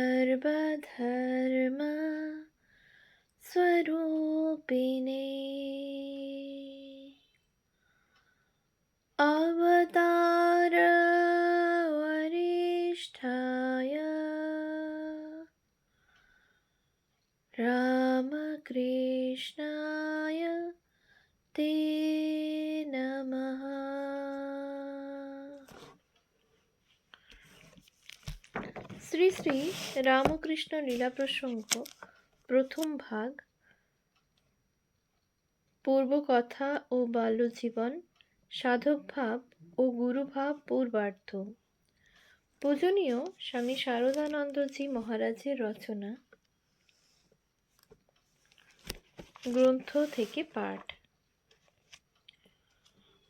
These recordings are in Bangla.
सर्वधर्म स्वरूपिणे अवतार वरिष्ठाय रामकृष्णाय ते नमः। শ্রী শ্রী রামকৃষ্ণ লীলা প্রসঙ্গ প্রথম ভাগ, পূর্বকথা ও বাল্যজীবন, সাধকভাব ও গুরুভাব পূর্বার্ধ। পূজনীয় স্বামী শারদানন্দজি মহারাজের রচনা, গ্রন্থ থেকে পাঠ।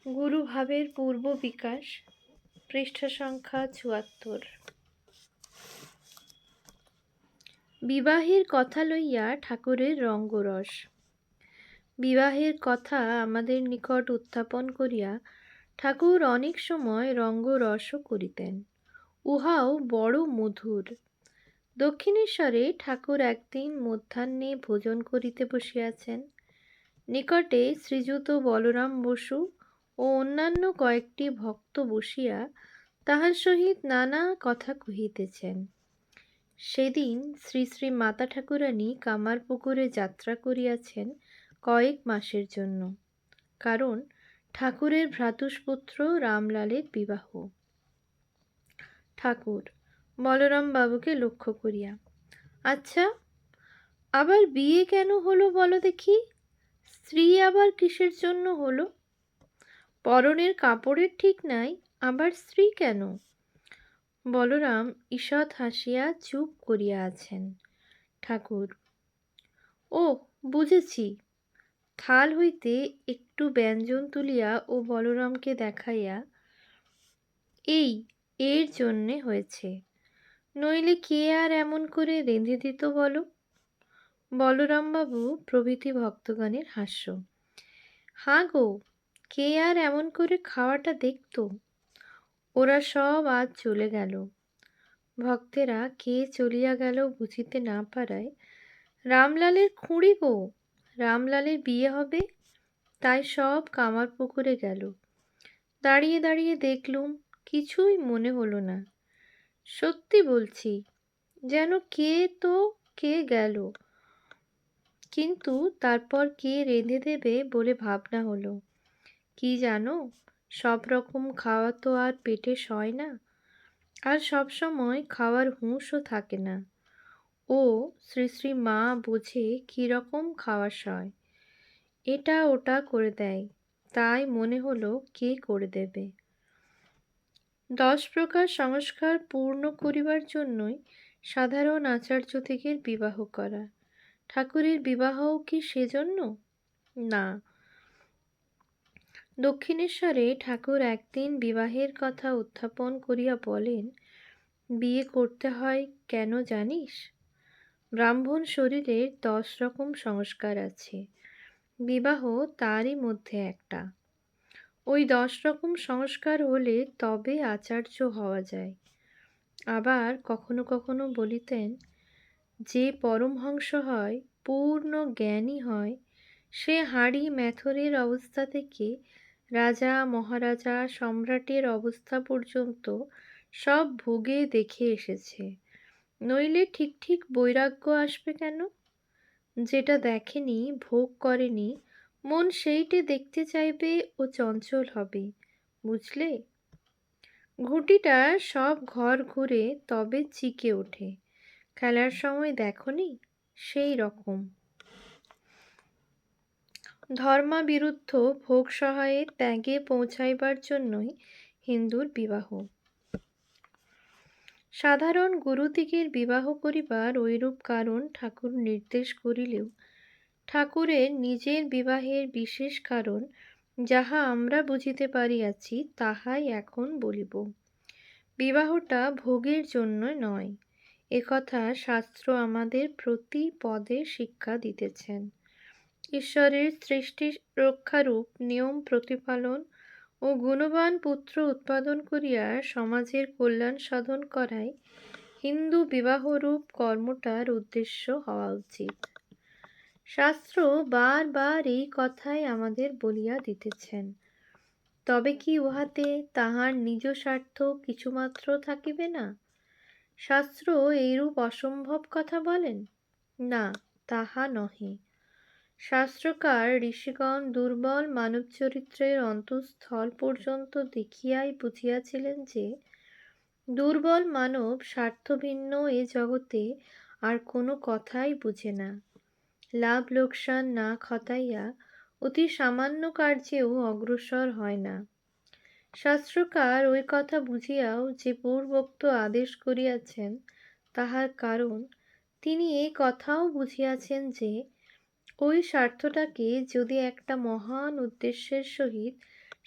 গুরুভাবের পূর্ব বিকাশ, পৃষ্ঠা সংখ্যা ৭৪। বিবাহের কথা লইয়া ঠাকুরের রঙ্গরস। বিবাহের কথা আমাদের নিকট উত্থাপন করিয়া ঠাকুর অনেক সময় রঙ্গরসও করিতেন, উহাও বড় মধুর। দক্ষিণেশ্বরে ঠাকুর একদিন মধ্যাহ্নে ভোজন করিতে বসিয়াছেন। নিকটে শ্রীযুত বলরাম বসু ও অন্যান্য কয়েকটি ভক্ত বসিয়া তাহার সহিত নানা কথা কহিতেছেন। সেদিন শ্রী শ্রী মাতা ঠাকুরানী কামারপুকুরে যাত্রা করিয়াছেন কয়েক মাসের জন্য, কারণ ঠাকুরের ভ্রাতুষ্পুত্র রামলালের বিবাহ। ঠাকুর বলরাম বাবুকে লক্ষ্য করিয়া, আচ্ছা, আবার বিয়ে কেন হলো বলো দেখি? স্ত্রী আবার কিসের জন্য হলো? পরনের কাপড়ের ঠিক নাই, আবার স্ত্রী কেন? বলরাম ঈষৎ হাসিয়া চুপ করিয়া আছেন। ঠাকুর, ও বুঝেছি। থাল হইতে একটু ব্যঞ্জন তুলিয়া ও বলরামকে দেখাইয়া, এই এর জন্যে হয়েছে, নইলে কে আর এমন করে রেঁধে দিত বলো? বলরামবাবু প্রভৃতি ভক্তগণের হাস্য। হাঁ গো, কে আর এমন করে খাওয়াটা দেখত? ওরা সব আজ চলে গেল। ভক্তেরা কে চলিয়া গেল বুঝিতে না পারায়, রামলালের খুঁড়ি গো, রামলালের বিয়ে হবে, তাই সব কামারপুকুরে গেল। দাঁড়িয়ে দাঁড়িয়ে দেখলুম, কিছুই মনে হলো না। সত্যি বলছি, যেন কে তো কে গেল, কিন্তু তারপর কে রেঁধে দেবে বলে ভাবনা হলো। কি জানো, সব রকম খাওয়া তো আর পেটে সয় না, আর সব সময় খাওয়ার হুঁশও থাকে না। ও শ্রী শ্রী মা বোঝে কীরকম খাওয়া সয়, এটা ওটা করে দেয়, তাই মনে হলো কে করে দেবে। 10 প্রকার সংস্কার পূর্ণ করিবার জন্যই সাধারণ আচার্যদিগের বিবাহ করা। ঠাকুরের বিবাহও কি সেজন্য? না। দক্ষিণেশ্বরে ঠাকুর একদিন বিবাহের কথা উত্থাপন করিয়া বলেন, বিয়ে করতে হয় কেন জানিস? ব্রাহ্মণ শরীরের 10 রকম সংস্কার আছে, বিবাহ তারই মধ্যে একটা। ওই 10 রকম সংস্কার হলে তবে আচার্য হওয়া যায়। আবার কখনো কখনো বলিতেন, যে পরমহংস হয়, পূর্ণ জ্ঞানী হয়, সে হাঁড়ি মেথরের অবস্থা থেকে রাজা মহারাজা সম্রাটের অবস্থা পর্যন্ত সব ভোগে দেখে এসেছে, নইলে ঠিক ঠিক বৈরাগ্য আসবে কেন? যেটা দেখেনি, ভোগ করেনি, মন সেইটে দেখতে চাইবে ও চঞ্চল হবে, বুঝলে? ঘুঁটিটা সব ঘর ঘুরে তবে চিকে ওঠে, খেলার সময় দেখনি, সেই রকম। ধর্মাবিরুদ্ধ ভোগ সহায়ে ত্যাগে পৌঁছাইবার জন্যই হিন্দুর বিবাহ। সাধারণ গুরুদিগের বিবাহ করিবার ঐরূপ কারণ ঠাকুর নির্দেশ করিলেও ঠাকুরের নিজের বিবাহের বিশেষ কারণ যাহা আমরা বুঝিতে পারিয়াছি তাহাই এখন বলিব। বিবাহটা ভোগের জন্য নয়, একথা শাস্ত্র আমাদের প্রতি পদে শিক্ষা দিতেছেন। ঈশ্বরের সৃষ্টি রক্ষারূপ নিয়ম প্রতিপালন ও গুণবান পুত্র উৎপাদন করিয়া সমাজের কল্যাণ সাধন করাই হিন্দু বিবাহরূপ কর্মটার উদ্দেশ্য হওয়া উচিত। শাস্ত্র বারবার এই কথাই আমাদের বলিয়া দিতেছেন। তবে কি উহাতে তাহার নিজ স্বার্থ কিছুমাত্র থাকিবে না? শাস্ত্র এইরূপ অসম্ভব কথা বলেন? না, তাহা নহে। শাস্ত্রকার ঋষিগণ দুর্বল মানব চরিত্রের অন্তঃস্থল পর্যন্ত দেখিয়াই বুঝিয়াছিলেন যে দুর্বল মানব স্বার্থভিন্ন এ জগতে আর কোনো কথাই বুঝে না, লাভ লোকসান না খতাইয়া অতি সামান্য কার্যেও অগ্রসর হয় না। শাস্ত্রকার ওই কথা বুঝিয়াও যে পূর্বোক্ত আদেশ করিয়াছেন, তাহার কারণ তিনি এই কথাও বুঝিয়াছেন যে ওই স্বার্থটাকে যদি একটা মহান উদ্দেশ্যের সহিত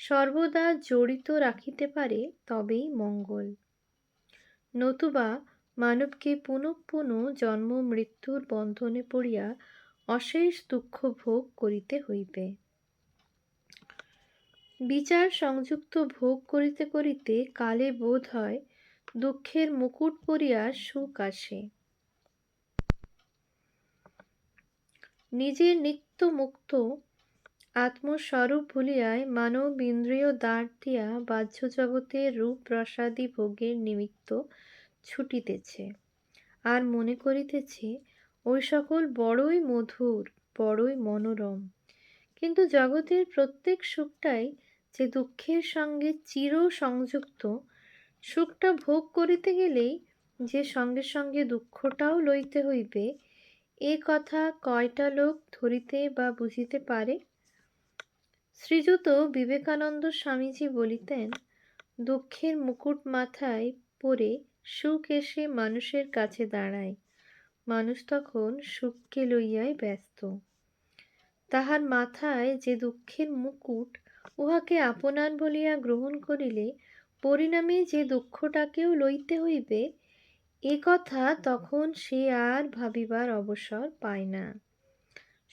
সর্বদা জড়িত রাখিতে পারে তবেই মঙ্গল। নতুবা মানবকে পুনঃ পুনঃ জন্ম মৃত্যুর বন্ধনে পড়িয়া অশেষ দুঃখ ভোগ করিতে হইবে। বিচার সংযুক্ত ভোগ করিতে করিতে কালে বোধ হয় দুঃখের মুকুট পরিয়া সুখ আসে। নিজের নিত্য মুক্ত আত্মস্বরূপ ভুলিয়ায় মানব ইন্দ্রিয় দ্বার দিয়া বাহ্য জগতের রূপ রসাদি ভোগের নিমিত্ত ছুটিতেছে, আর মনে করিতেছে ওই সকল বড়ই মধুর, বড়ই মনোরম। কিন্তু জগতের প্রত্যেক সুখটাই যে দুঃখের সঙ্গে চির সংযুক্ত, সুখটা ভোগ করিতে গেলেই যে সঙ্গে সঙ্গে দুঃখটাও লইতে হইবে, এ কথা কয়টা লোক ধরিতে বা বুঝিতে পারে? শ্রীযুত বিবেকানন্দ স্বামীজি বলিতেন, দুঃখের মুকুট মাথায় পরে সুখ এসে মানুষের কাছে দাঁড়ায়, মানুষ তখন সুখকে লইয়াই ব্যস্ত। তাহার মাথায় যে দুঃখের মুকুট, উহাকে আপনার বলিয়া গ্রহণ করিলে পরিণামে যে দুঃখটাকেও লইতে হইবে, এ কথা তখন সে আর ভাবিবার অবসর পায় না।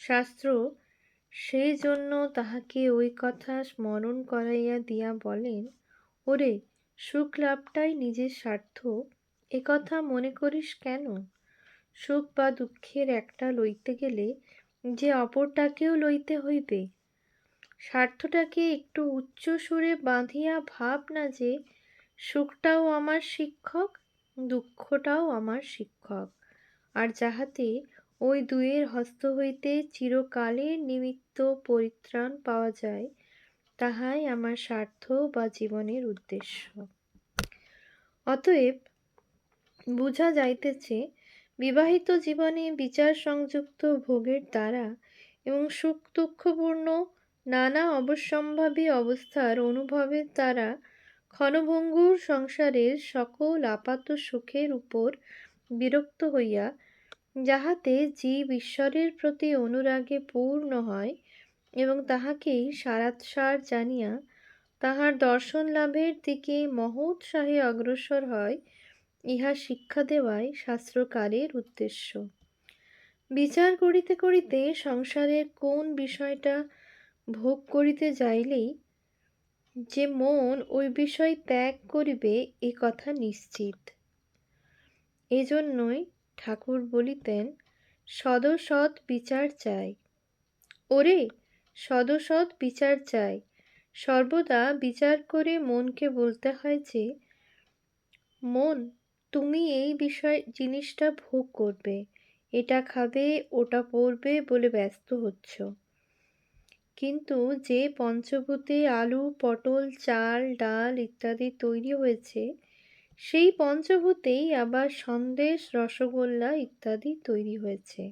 শাস্ত্র সেই জন্য তাহাকে ওই কথা স্মরণ করাইয়া দিয়া বলেন, ওরে, সুখ লাভটাই নিজের স্বার্থ, এ কথা মনে করিস কেন? সুখ বা দুঃখের একটা লইতে গেলে যে অপরটাকেও লইতে হইবে। স্বার্থটাকে একটু উচ্চ সুরে বাঁধিয়া ভাব না যে সুখটাও আমার শিক্ষক, দুঃখটাও আমার শিক্ষক, আর যাহাতে ওই দুয়ের হস্ত হইতে চিরকালের নিমিত্ত পরিত্রাণ পাওয়া যায়, তাহাই আমার স্বার্থ বা জীবনের উদ্দেশ্য। অতএব বুঝা যাইতেছে, বিবাহিত জীবনে বিচার সংযুক্ত ভোগের দ্বারা এবং সুখ দুঃখপূর্ণ নানা অবশ্যম্ভাবী অবস্থার অনুভবের দ্বারা ক্ষণভঙ্গুর সংসারের সকল আপাত সুখের উপর বিরক্ত হইয়া, যাহাতে জীব ঈশ্বরের প্রতি অনুরাগে পূর্ণ হয় এবং তাহাকেই সারাৎসার জানিয়া তাহার দর্শন লাভের দিকে মহোৎসাহে অগ্রসর হয়, ইহা শিক্ষা দেওয়াই শাস্ত্রকারের উদ্দেশ্য। বিচার করিতে করিতে সংসারের কোন বিষয়টা ভোগ করিতে যাইলেই যে মন ওই বিষয় ত্যাগ করিবে, এ কথা নিশ্চিত। এজন্যই ঠাকুর বলিতেন, সদসৎ বিচার চাই। ওরে, সদসৎ বিচার চাই। সর্বদা বিচার করে মনকে বলতে হয় যে, মন, তুমি এই জিনিসটা ভোগ করবে, এটা খাবে, ওটা পরবে বলে ব্যস্ত হচ্ছ। কিন্তু যে পঞ্চভূতে আলু, পটল, চাল, ডাল ইত্যাদি তৈরি হয়েছে, সেই পঞ্চভূতেই আবার সন্দেশ, রসগোল্লা ইত্যাদি তৈরি হয়েছে।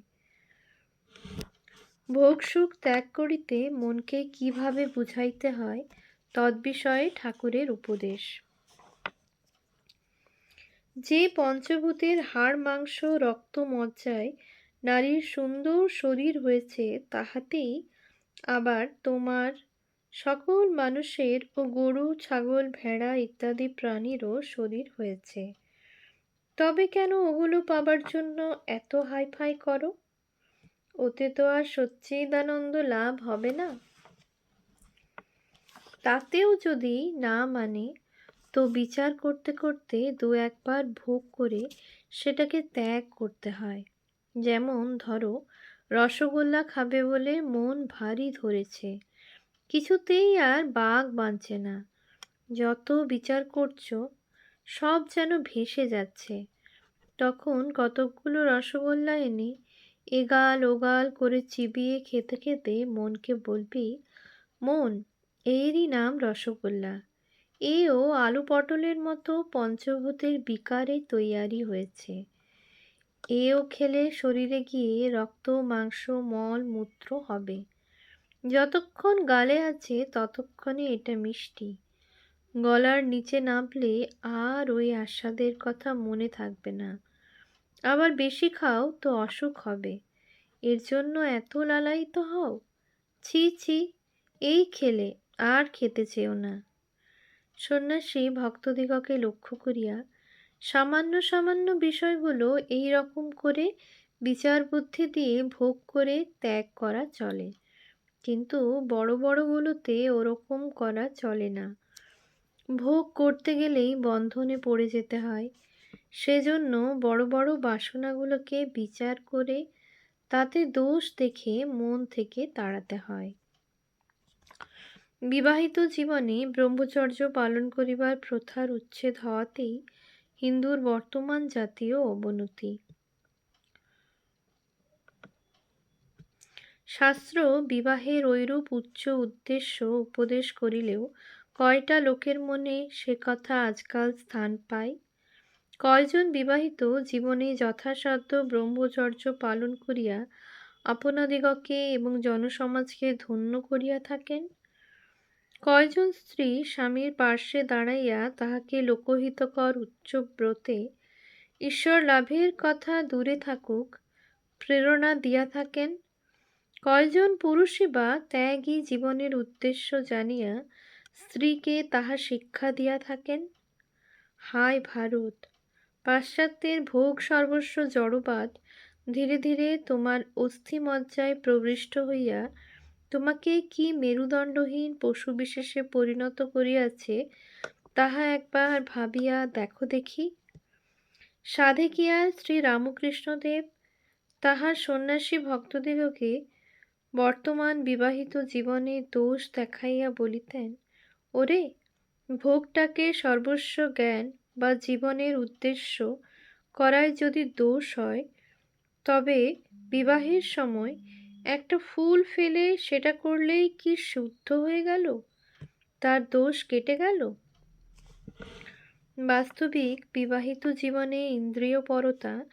ভোগ সুখ ত্যাগ করিতে মনকে কিভাবে বুঝাইতে হয়, তদ্বিষয়ে ঠাকুরের উপদেশ। যে পঞ্চভূতের হাড় মাংস রক্ত মজ্জায় নারীর সুন্দর শরীর হয়েছে, তাহাতেই আবার তোমার সকল মানুষের ও গরু, ছাগল, ভেড়া ইত্যাদি প্রাণীরও শরীর হয়েছে। তবে কেন ওগুলো পাবার জন্য এত হাইফাই করো? ওতে তো আর সচ্চিদানন্দ লাভ হবে না। তাতেও যদি না মানে, তো বিচার করতে করতে দু একবার ভোগ করে সেটাকে ত্যাগ করতে হয়। যেমন ধরো, রসগোল্লা খাবে বলে মন ভারী ধরেছে, কিছুতেই আর বাগ বানছে না। যত বিচার করছো সব যেন ভেসে যাচ্ছে। তখন কতকগুলো রসগোল্লা এনে এগাল ওগাল করে চিবিয়ে খেতে খেতে মনকে বলবি, মন, এরই নাম রসগোল্লা। এও আলু পটলের মতো পঞ্চভূতের বিকারে তৈয়ারি হয়েছে। এও খেলে শরীরে গিয়ে রক্ত মাংস মল মূত্র হবে। যতক্ষণ গালে আছে ততক্ষণে এটা মিষ্টি। গলার নিচে নামলে আর ওই আস্বাদের কথা মনে থাকবে না। আবার বেশি খাও তো অসুখ হবে। এর জন্য এত লালায়িত হও? ছি ছি, এই খেলে আর খেতে চেও না। সন্ন্যাসী ভক্তদিগকে লক্ষ্য করিয়া, সামান্য সামান্য বিষয়গুলো এই রকম করে বিচার বুদ্ধি দিয়ে ভোগ করে ত্যাগ করা চলে, কিন্তু বড় বড়গুলোতে ওরকম করা চলে না। ভোগ করতে গেলেই বন্ধনে পড়ে যেতে হয়। সেজন্য বড় বড় বাসনাগুলোকে বিচার করে তাতে দোষ দেখে মন থেকে তাড়াতে হয়। বিবাহিত জীবনে ব্রহ্মচর্য পালন করিবার প্রথার উচ্ছেদ হওয়াতেই হিন্দুর বর্তমান জাতীয় অবনতি। শাস্ত্র বিবাহের ঐরূপ উচ্চ উদ্দেশ্য উপদেশ করিলেও কয়টা লোকের মনে সে কথা আজকাল স্থান পায়? কয়জন বিবাহিত জীবনে যথাসাধ্য ব্রহ্মচর্য পালন করিয়া আপনাদিগকে এবং জনসমাজকে ধন্য করিয়া থাকেন? কয়জন স্ত্রী স্বামীর পার্শ্বে দাঁড়াইয়া তাহাকে লোকহিতকর উচ্চব্রতে ঈশ্বর লাভের কথা দূরে থাকুক প্রেরণা দিয়া থাকেন? কয়জন পুরুষই বা ত্যাগী জীবনের উদ্দেশ্য জানিয়া স্ত্রীকে তাহা শিক্ষা দিয়া থাকেন? হায় ভারত! পাশ্চাত্যের ভোগ সর্বস্ব জড়বাদ ধীরে ধীরে তোমার অস্থিমজ্জায় প্রবিষ্ট হইয়া তোমাকে কি মেরুদণ্ডহীন পশুবিশেষে পরিণত করিয়াছে তাহা একবার ভাবিয়া দেখো দেখি। সাধে কি আর শ্রী রামকৃষ্ণদেব তাহার সন্ন্যাসী ভক্তদিগকে বর্তমান বিবাহিত জীবনে দোষ দেখাইয়া বলিতেন, ওরে, ভোগটাকে সর্বস্ব জ্ঞান বা জীবনের উদ্দেশ্য করায় যদি দোষ হয়, তবে বিবাহের সময় একটা ফুল ফেলে সেটা করলেই কি শুদ্ধ হয়ে গেল? তার দোষ কেটে গেল? বাস্তবিক বিবাহিত জীবনে ইন্দ্রিয়পরতা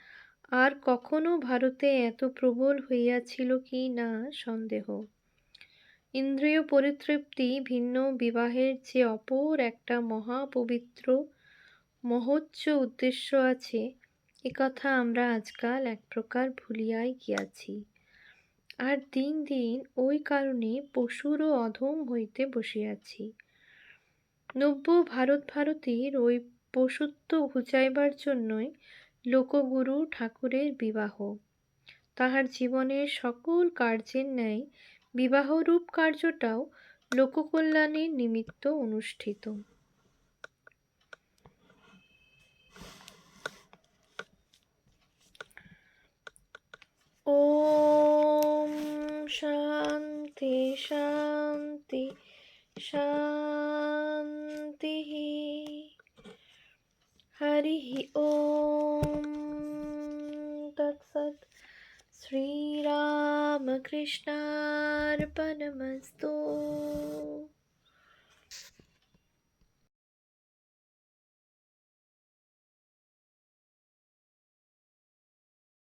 আর কখনো ভারতে এত প্রবল হইয়াছিল কি না সন্দেহ। ইন্দ্রিয় পরিতৃপ্তি ভিন্ন বিবাহের যে অপর একটা মহাপবিত্র মহোচ্চ উদ্দেশ্য আছে, একথা আমরা আজকাল এক প্রকার ভুলিয়াই গিয়াছি। আর দিন দিন ওই কারণে পশুরও অধম হইতে বসিয়াছি। নব্য ভারতীর ওই পশুত্ব ঘুচাইবার জন্যই লোকগুরু ঠাকুরের বিবাহ। তাহার জীবনের সকল কার্যের ন্যায় বিবাহরূপ কার্যটাও লোককল্যাণের নিমিত্ত অনুষ্ঠিত। ওম শান্তি শান্তি শান্তি। হরি ওম তৎসৎ। শ্রীরামকৃষ্ণার্পণমস্তু।